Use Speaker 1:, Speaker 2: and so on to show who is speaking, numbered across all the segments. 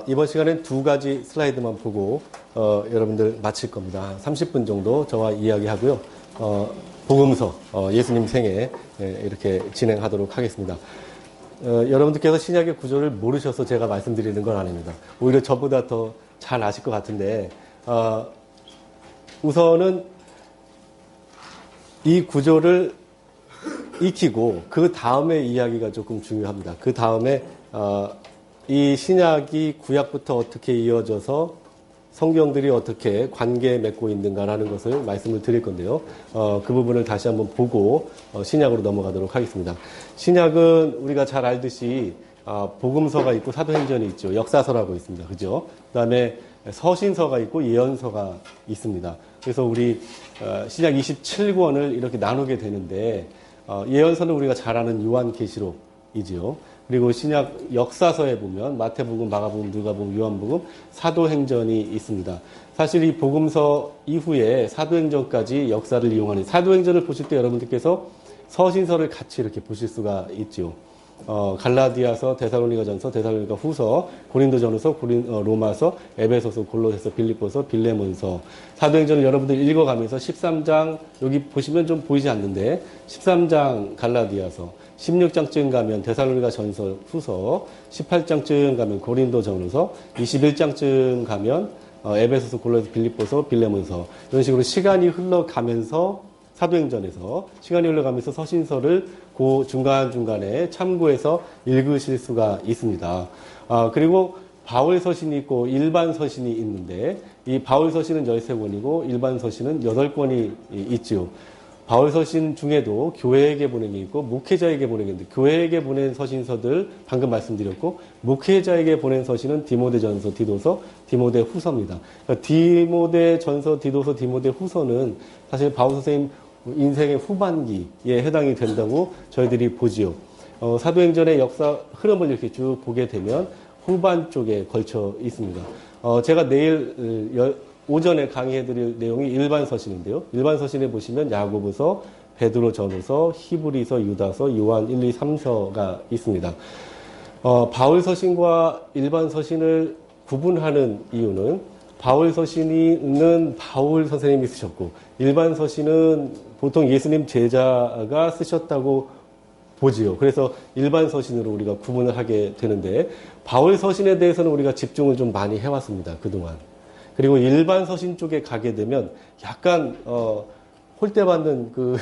Speaker 1: 이번 시간엔 두 가지 슬라이드만 보고 여러분들 마칠 겁니다. 30분 정도 저와 이야기하고요. 복음서 예수님 생애 이렇게 진행하도록 하겠습니다. 여러분들께서 신약의 구조를 모르셔서 제가 말씀드리는 건 아닙니다. 오히려 저보다 더 잘 아실 것 같은데 우선은 이 구조를 익히고 그 다음에 이야기가 조금 중요합니다. 그 다음에 이 신약이 구약부터 어떻게 이어져서 성경들이 어떻게 관계 맺고 있는가라는 것을 말씀을 드릴 건데요. 그 부분을 다시 한번 보고 신약으로 넘어가도록 하겠습니다. 신약은 우리가 잘 알듯이 복음서가 있고 사도행전이 있죠. 역사서라고 있습니다. 그죠? 그 다음에 서신서가 있고 예언서가 있습니다. 그래서 우리 신약 27권을 이렇게 나누게 되는데 예언서는 우리가 잘 아는 요한계시록이지요. 그리고 신약 역사서에 보면 마태복음, 마가복음, 누가복음, 요한복음, 사도행전이 있습니다. 사실 이 복음서 이후에 사도행전까지 역사를 이용하는 사도행전을 보실 때 여러분들께서 서신서를 같이 이렇게 보실 수가 있죠. 갈라디아서, 데살로니가전서, 데살로니가 후서, 고린도전서, 로마서, 에베소서, 골로새서, 빌립보서, 빌레몬서. 사도행전을 여러분들 읽어가면서 13장 여기 보시면 좀 보이지 않는데 13장 갈라디아서, 16장쯤 가면 데살로니가전서 후서, 18장쯤 가면 고린도전서, 21장쯤 가면 에베소서, 골로새서, 빌립보서, 빌레몬서. 이런 식으로 시간이 흘러가면서 사도행전에서 시간이 흘러가면서 서신서를 그 중간중간에 참고해서 읽으실 수가 있습니다. 그리고 바울 서신이 있고 일반 서신이 있는데 이 바울 서신은 13권이고 일반 서신은 8권이 있죠. 바울 서신 중에도 교회에게 보낸 게 있고 목회자에게 보낸 게 있는데 교회에게 보낸 서신서들 방금 말씀드렸고 목회자에게 보낸 서신은 디모데전서, 디도서, 디모데후서입니다. 그러니까 디모데전서, 디도서, 디모데후서는 사실 바울 선생님 인생의 후반기에 해당이 된다고 저희들이 보지요. 사도행전의 역사 흐름을 이렇게 쭉 보게 되면 후반 쪽에 걸쳐 있습니다. 제가 내일 오전에 강의해드릴 내용이 일반 서신인데요. 일반 서신에 보시면 야고보서, 베드로 전후서, 히브리서, 유다서, 요한 1, 2, 3서가 있습니다. 바울 서신과 일반 서신을 구분하는 이유는 바울 서신은 바울 선생님이 쓰셨고 일반 서신은 보통 예수님 제자가 쓰셨다고 보지요. 그래서 일반 서신으로 우리가 구분을 하게 되는데 바울 서신에 대해서는 우리가 집중을 좀 많이 해왔습니다. 그동안. 그리고 일반 서신 쪽에 가게 되면 약간 홀대받는 그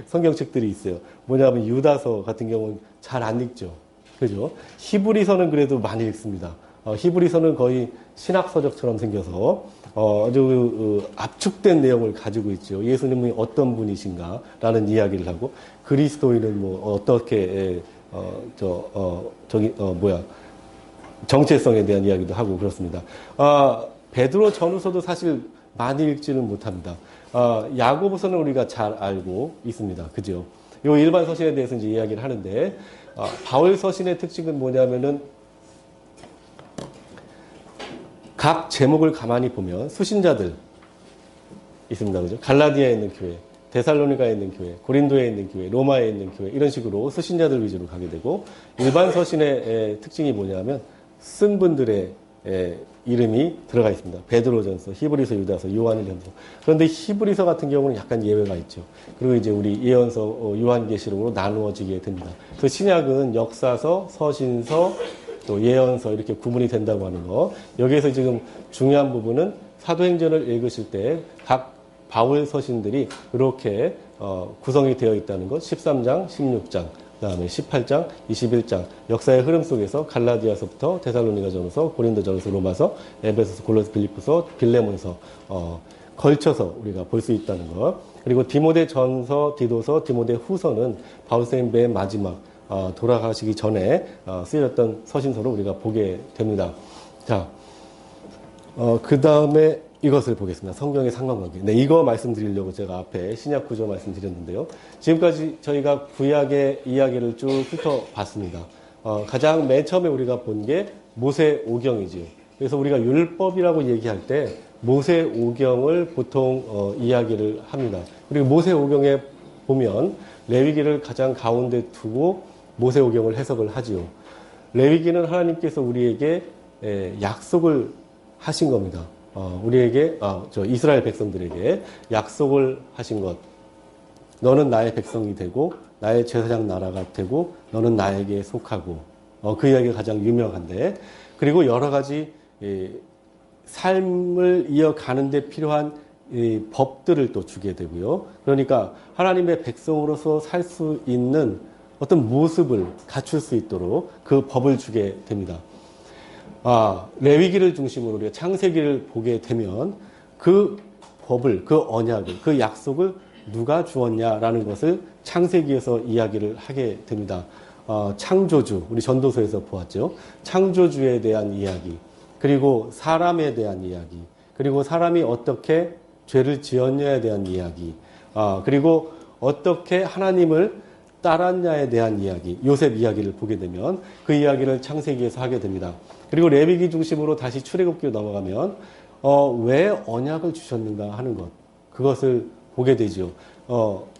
Speaker 1: 성경책들이 있어요. 뭐냐면 유다서 같은 경우는 잘 안 읽죠. 그죠? 히브리서는 그래도 많이 읽습니다. 히브리서는 거의 신학서적처럼 생겨서 아주 압축된 내용을 가지고 있죠. 예수님이 어떤 분이신가라는 이야기를 하고 그리스도인은 뭐 어떻게 정체성에 대한 이야기도 하고 그렇습니다. 베드로 전후서도 사실 많이 읽지는 못합니다. 야고보서는 우리가 잘 알고 있습니다. 그죠? 요 일반 서신에 대해서 이제 이야기를 하는데 바울 서신의 특징은 뭐냐면은 각 제목을 가만히 보면 수신자들 있습니다. 그죠? 갈라디아에 있는 교회, 데살로니가에 있는 교회, 고린도에 있는 교회, 로마에 있는 교회 이런 식으로 수신자들 위주로 가게 되고 일반 서신의 특징이 뭐냐면 쓴 분들의 이름이 들어가 있습니다. 베드로전서, 히브리서, 유다서, 요한일전서. 그런데 히브리서 같은 경우는 약간 예외가 있죠. 그리고 이제 우리 예언서, 요한계시록으로 나누어지게 됩니다. 그 신약은 역사서, 서신서, 또 예언서 이렇게 구분이 된다고 하는 거. 여기에서 지금 중요한 부분은 사도행전을 읽으실 때 각 바울 서신들이 이렇게 구성이 되어 있다는 것. 13장, 16장, 그다음에 18장, 21장 역사의 흐름 속에서 갈라디아서부터 데살로니가전서, 고린도전서, 로마서, 에베소서, 골로새, 빌립보서, 빌레몬서 걸쳐서 우리가 볼 수 있다는 것. 그리고 디모데전서, 디도서, 디모데후서는 바울 선생님 맨 마지막 돌아가시기 전에 쓰였던 서신서로 우리가 보게 됩니다. 자, 그 다음에 이것을 보겠습니다. 성경의 상관관계. 네, 이거 말씀드리려고 제가 앞에 신약 구조 말씀드렸는데요. 지금까지 저희가 구약의 이야기를 쭉 훑어봤습니다. 가장 맨 처음에 우리가 본 게 모세오경이지요. 그래서 우리가 율법이라고 얘기할 때 모세오경을 보통 이야기를 합니다. 그리고 모세오경에 보면 레위기를 가장 가운데 두고 모세오경을 해석을 하지요. 레위기는 하나님께서 우리에게 약속을 하신 겁니다. 우리에게, 이스라엘 백성들에게 약속을 하신 것. 너는 나의 백성이 되고, 나의 제사장 나라가 되고, 너는 나에게 속하고, 그 이야기가 가장 유명한데, 그리고 여러 가지, 삶을 이어가는 데 필요한 법들을 또 주게 되고요. 그러니까 하나님의 백성으로서 살 수 있는 어떤 모습을 갖출 수 있도록 그 법을 주게 됩니다. 레위기를 중심으로 우리가 창세기를 보게 되면 그 법을, 그 언약을, 그 약속을 누가 주었냐라는 것을 창세기에서 이야기를 하게 됩니다. 창조주, 우리 전도서에서 보았죠. 창조주에 대한 이야기, 그리고 사람에 대한 이야기, 그리고 사람이 어떻게 죄를 지었냐에 대한 이야기, 그리고 어떻게 하나님을 따랐냐에 대한 이야기, 요셉 이야기를 보게 되면 그 이야기를 창세기에서 하게 됩니다. 그리고 레위기 중심으로 다시 출애굽기로 넘어가면 왜 언약을 주셨는가 하는 것, 그것을 보게 되죠.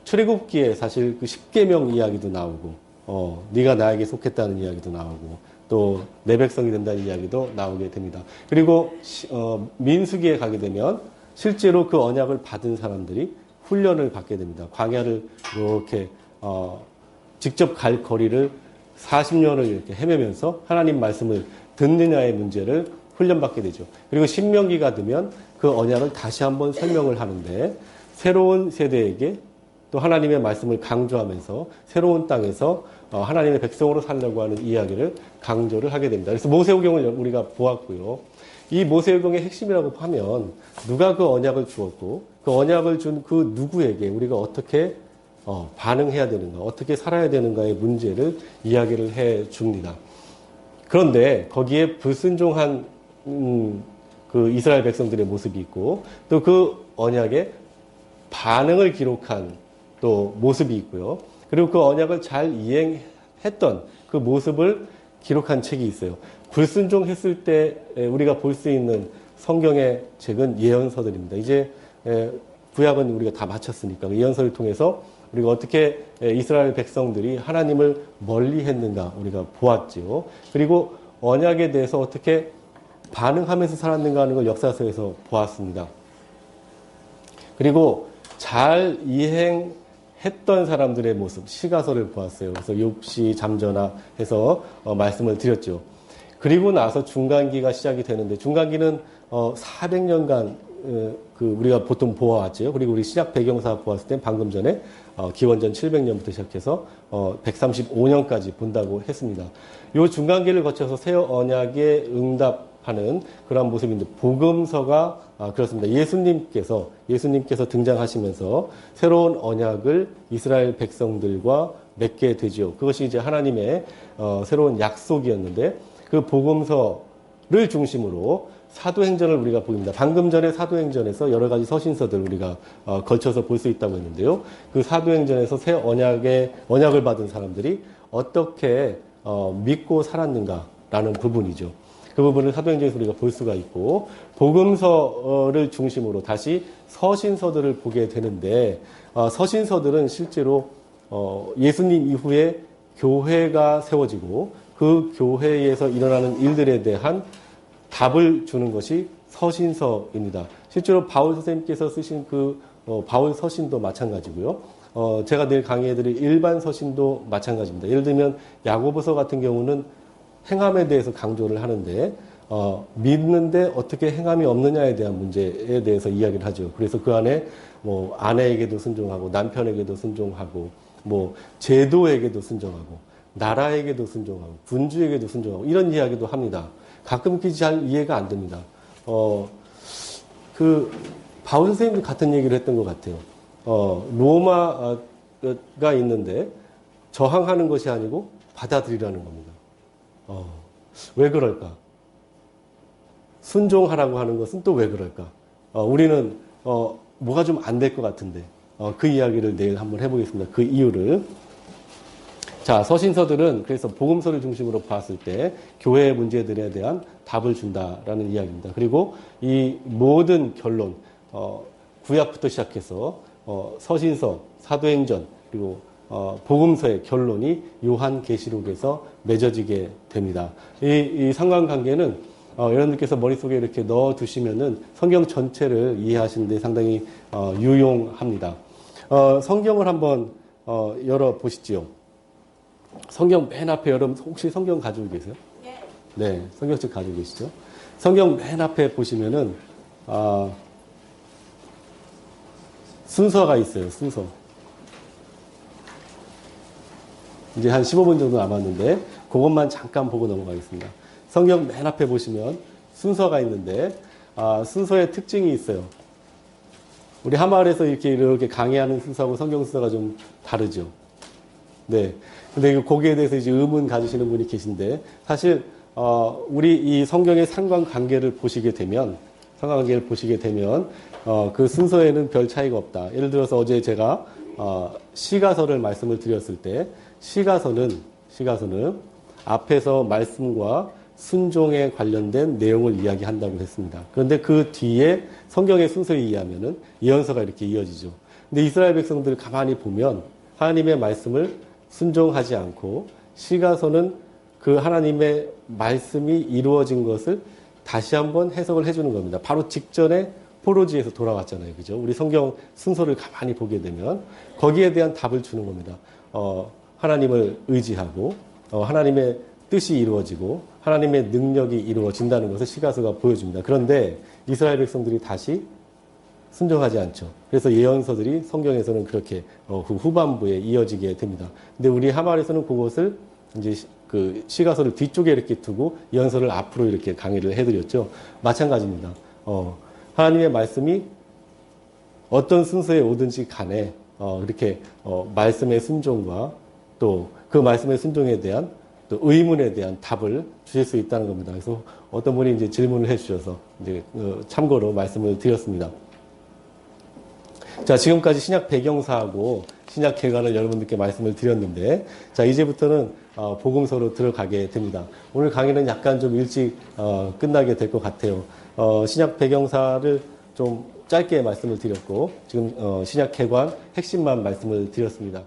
Speaker 1: 출애굽기에 사실 그 십계명 이야기도 나오고, 네가 나에게 속했다는 이야기도 나오고, 또 내 백성이 된다는 이야기도 나오게 됩니다. 그리고 민수기에 가게 되면 실제로 그 언약을 받은 사람들이 훈련을 받게 됩니다. 광야를 이렇게 직접 갈 거리를 40년을 이렇게 헤매면서 하나님 말씀을 듣느냐의 문제를 훈련받게 되죠. 그리고 신명기가 되면 그 언약을 다시 한번 설명을 하는데 새로운 세대에게 또 하나님의 말씀을 강조하면서 새로운 땅에서 하나님의 백성으로 살려고 하는 이야기를 강조를 하게 됩니다. 그래서 모세오경을 우리가 보았고요. 이 모세오경의 핵심이라고 하면 누가 그 언약을 주었고 그 언약을 준 그 누구에게 우리가 어떻게 반응해야 되는가, 어떻게 살아야 되는가의 문제를 이야기를 해 줍니다. 그런데 거기에 불순종한 그 이스라엘 백성들의 모습이 있고 또 그 언약에 반응을 기록한 또 모습이 있고요. 그리고 그 언약을 잘 이행했던 그 모습을 기록한 책이 있어요. 불순종했을 때 우리가 볼 수 있는 성경의 책은 예언서들입니다. 이제 구약은 우리가 다 마쳤으니까 예언서를 통해서 우리가 어떻게 이스라엘 백성들이 하나님을 멀리 했는가 우리가 보았지요. 그리고 언약에 대해서 어떻게 반응하면서 살았는가 하는 걸 역사서에서 보았습니다. 그리고 잘 이행했던 사람들의 모습, 시가서를 보았어요. 그래서 욥시, 잠저나 해서 말씀을 드렸죠. 그리고 나서 중간기가 시작이 되는데 중간기는 400년간 우리가 보통 보아왔죠. 그리고 우리 신약 배경사 보았을 때 방금 전에 기원전 700년부터 시작해서 135년까지 본다고 했습니다. 이 중간기를 거쳐서 새 언약에 응답하는 그런 모습인데 복음서가 그렇습니다. 예수님께서 등장하시면서 새로운 언약을 이스라엘 백성들과 맺게 되지요. 그것이 이제 하나님의 새로운 약속이었는데 그 복음서를 중심으로 사도행전을 우리가 보입니다. 방금 전에 사도행전에서 여러 가지 서신서들 우리가 걸쳐서 볼 수 있다고 했는데요. 그 사도행전에서 새 언약을 받은 사람들이 어떻게 믿고 살았는가라는 부분이죠. 그 부분을 사도행전에서 우리가 볼 수가 있고 복음서를 중심으로 다시 서신서들을 보게 되는데 서신서들은 실제로 예수님 이후에 교회가 세워지고 그 교회에서 일어나는 일들에 대한 답을 주는 것이 서신서입니다. 실제로 바울 선생님께서 쓰신 그 바울 서신도 마찬가지고요. 제가 늘 강의해드릴 일반 서신도 마찬가지입니다. 예를 들면 야고보서 같은 경우는 행함에 대해서 강조를 하는데 믿는데 어떻게 행함이 없느냐에 대한 문제에 대해서 이야기를 하죠. 그래서 그 안에 뭐 아내에게도 순종하고 남편에게도 순종하고 뭐 제도에게도 순종하고 나라에게도 순종하고 군주에게도 순종하고 이런 이야기도 합니다. 가끔 잘 이해가 안 됩니다. 바울 선생님도 같은 얘기를 했던 것 같아요. 로마가 있는데 저항하는 것이 아니고 받아들이라는 겁니다. 왜 그럴까? 순종하라고 하는 것은 또 왜 그럴까? 우리는 뭐가 좀 안 될 것 같은데 그 이야기를 내일 한번 해보겠습니다. 그 이유를. 자, 서신서들은 그래서 복음서를 중심으로 봤을 때 교회의 문제들에 대한 답을 준다라는 이야기입니다. 그리고 이 모든 결론, 구약부터 시작해서 서신서, 사도행전, 그리고 복음서의 결론이 요한계시록에서 맺어지게 됩니다. 이 상관관계는 여러분들께서 머릿속에 이렇게 넣어 두시면은 성경 전체를 이해하시는 데 상당히 유용합니다. 성경을 한번 열어 보시지요. 성경 맨 앞에 여러분 혹시 성경 가지고 계세요? 네, 성경책 가지고 계시죠? 성경 맨 앞에 보시면은 순서가 있어요. 순서. 이제 한 15분 정도 남았는데 그것만 잠깐 보고 넘어가겠습니다. 성경 맨 앞에 보시면 순서가 있는데 순서의 특징이 있어요. 우리 하마을에서 이렇게 강의하는 순서하고 성경 순서가 좀 다르죠. 네. 근데 거기에 대해서 이제 의문 가지시는 분이 계신데 사실 우리 이 성경의 상관관계를 보시게 되면 그 순서에는 별 차이가 없다. 예를 들어서 어제 제가 시가서를 말씀을 드렸을 때 시가서는 앞에서 말씀과 순종에 관련된 내용을 이야기한다고 했습니다. 그런데 그 뒤에 성경의 순서에 의하면은 예언서가 이렇게 이어지죠. 근데 이스라엘 백성들을 가만히 보면 하나님의 말씀을 순종하지 않고 시가서는 그 하나님의 말씀이 이루어진 것을 다시 한번 해석을 해주는 겁니다. 바로 직전에 포로지에서 돌아왔잖아요. 그죠? 우리 성경 순서를 가만히 보게 되면 거기에 대한 답을 주는 겁니다. 하나님을 의지하고 하나님의 뜻이 이루어지고 하나님의 능력이 이루어진다는 것을 시가서가 보여줍니다. 그런데 이스라엘 백성들이 다시 순종하지 않죠. 그래서 예언서들이 성경에서는 그렇게 그 후반부에 이어지게 됩니다. 근데 우리 하말에서는 그것을 이제 그 시가서를 뒤쪽에 이렇게 두고 예언서를 앞으로 이렇게 강의를 해드렸죠. 마찬가지입니다. 하나님의 말씀이 어떤 순서에 오든지 간에 이렇게 말씀의 순종과 또 그 말씀의 순종에 대한 또 의문에 대한 답을 주실 수 있다는 겁니다. 그래서 어떤 분이 이제 질문을 해주셔서 이제 참고로 말씀을 드렸습니다. 자, 지금까지 신약 배경사하고 신약 개관을 여러분들께 말씀을 드렸는데, 자, 이제부터는 복음서로 들어가게 됩니다. 오늘 강의는 약간 좀 일찍 끝나게 될 것 같아요. 신약 배경사를 좀 짧게 말씀을 드렸고, 지금 신약 개관 핵심만 말씀을 드렸습니다.